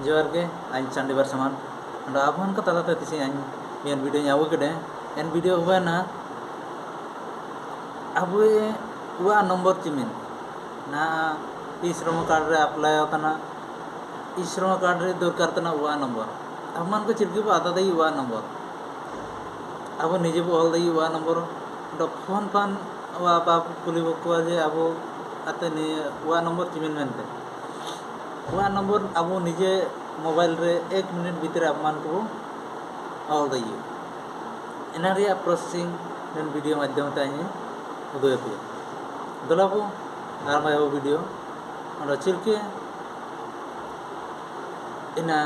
जोर के आज संडे बार समान अंडा आपन का तला तिसी आज main video nya awu kede en video हुआ ना अब हुआ नंबर चिमिन ना ई श्रम कार्ड रे अप्लाई होता ना ई श्रम कार्ड रे दरकार तना हुआ नंबर अब मन को चिरकी बो आता दई हुआ नंबर अब निजे बो हल दई हुआ नंबर डो फोन पान वा बाप कुली बकुआ जे अब आते नि हुआ नंबर चिमिन मेनते हुआ नंबर अब निजे मोबाइल रे 1 मिनट भीतर अपमान को हल दई एना रे प्रोसेसिंग नेन वीडियो माध्यम ते आए उदय पे दलाबो आरमाय वीडियो और चिरके इना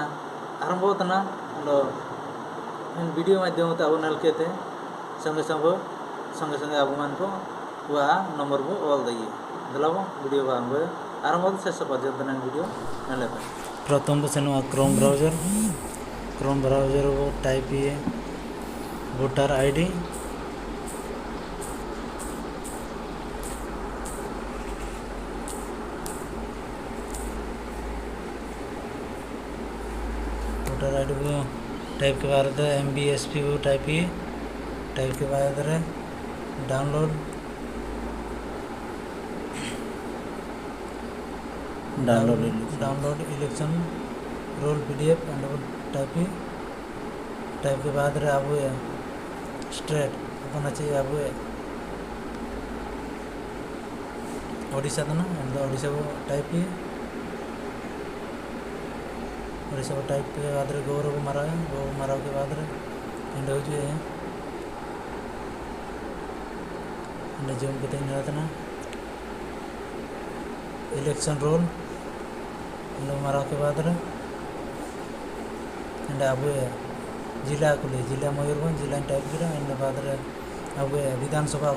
आरंभ तना वीडियो माध्यम ते अब नलके ते संगे संगे अब मान को हुआ नंबर बो ऑल दई दलाबो वीडियो बा आरंभ शेष पर्यंत वीडियो नले प्रथम से क्रोम ब्राउजर वो टाइप ये वोटर आईडी वोटर आईडी को टाइप के बाद MBSP वो टाइप के बाद download election roll PDF and type के बाद अब स्ट्रेट अपन अच्छे अब ओडिशा था ना ओडिशा को टाइप ओडिशा को टाइप के बाद गौरव मारा के बाद एंड हो जूम के ना इलेक्शन रोल मारा के बाद एंड अब जिला को जिला मयूरभंज जिला टाइप कर एंड बाद अब विधानसभा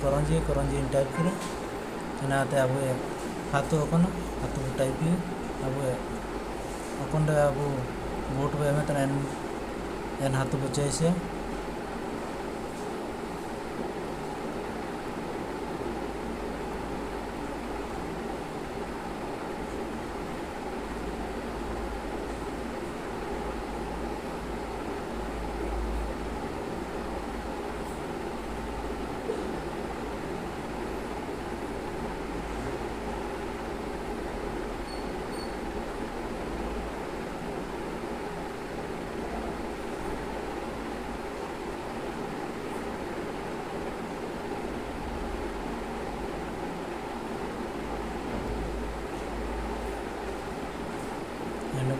करंजी टाइप कर एनाते अब हाथों टाइप अब अपन अब वोट पे एन हाथों बचाई से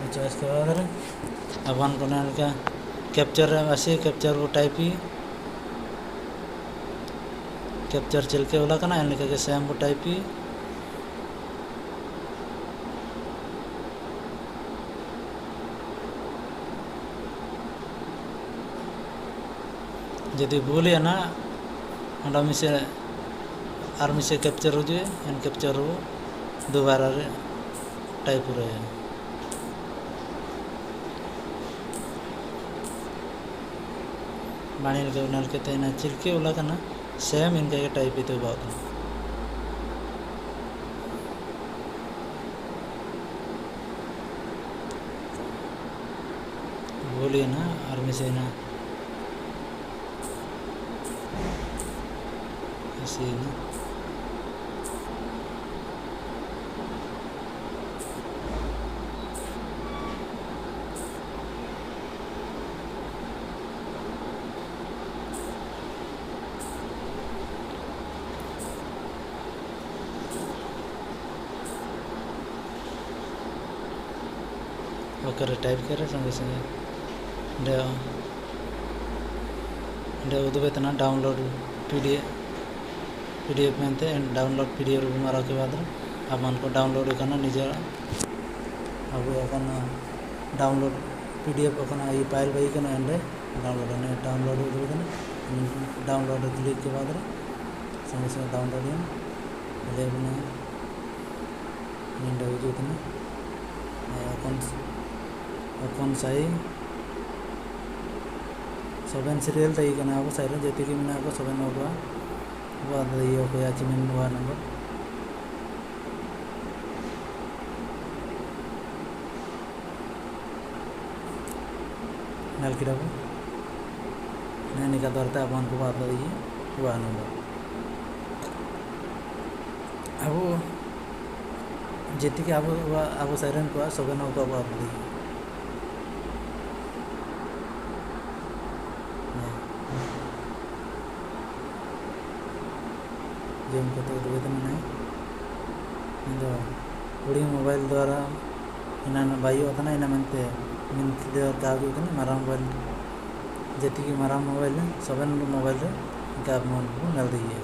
चॉइस के बाद अपन को का कैप्चर आसे कैप्चर वो टाइप कैप्चर चल के वाला करना एन के सेम वो टाइप यदि भूल है ना अंडा मिसे आर मिसे कैप्चर हो जाए एन कैप्चर हो दोबारा टाइप रहे बाणी नलके तेना चिरके वाला करना सेम इनका के टाइप तो बात बोलिए ना आर्मी से ना ऐसे ना टाइप कर संगे संगे उदबेतना डाउनलोड PDF में डाउनलोड PDF मारा के बाद अब मन को डाउनलोड करना निजे अब डाउनलोड PDF ये फाइल बही करना डाउनलोड डाउनलोड क्लिक के बाद संगे संगे डाउनलोड अपन साई 7 सीरियल तई कना अब साइरन जति के मिना को 7 होगा वो दई को या चिमिन हुआ नंबर ᱧᱮᱞ ᱠᱮᱫᱟ ᱵᱚ ᱱᱤᱝᱠᱟ ᱫᱚᱨᱛᱮ ᱟᱵᱚ ᱩᱱᱠᱩ ᱟᱫ ᱤᱭᱟᱹ ᱣᱟ नंबर ᱟᱵᱚ যেটিকে আবু সাইরেন কোয়া সবে নাও তো আবু দি যেম কত দুই দিন নাই ইন্দো উড়ি মোবাইল দ্বারা ইনা বায়ু অতনা ইনা মনতে মিনতি দেওয়ার কাজ কনে মারাম মোবাইল যেটিকে মারাম মোবাইল সবে মোবাইল রে গাব মন নেল দিয়ে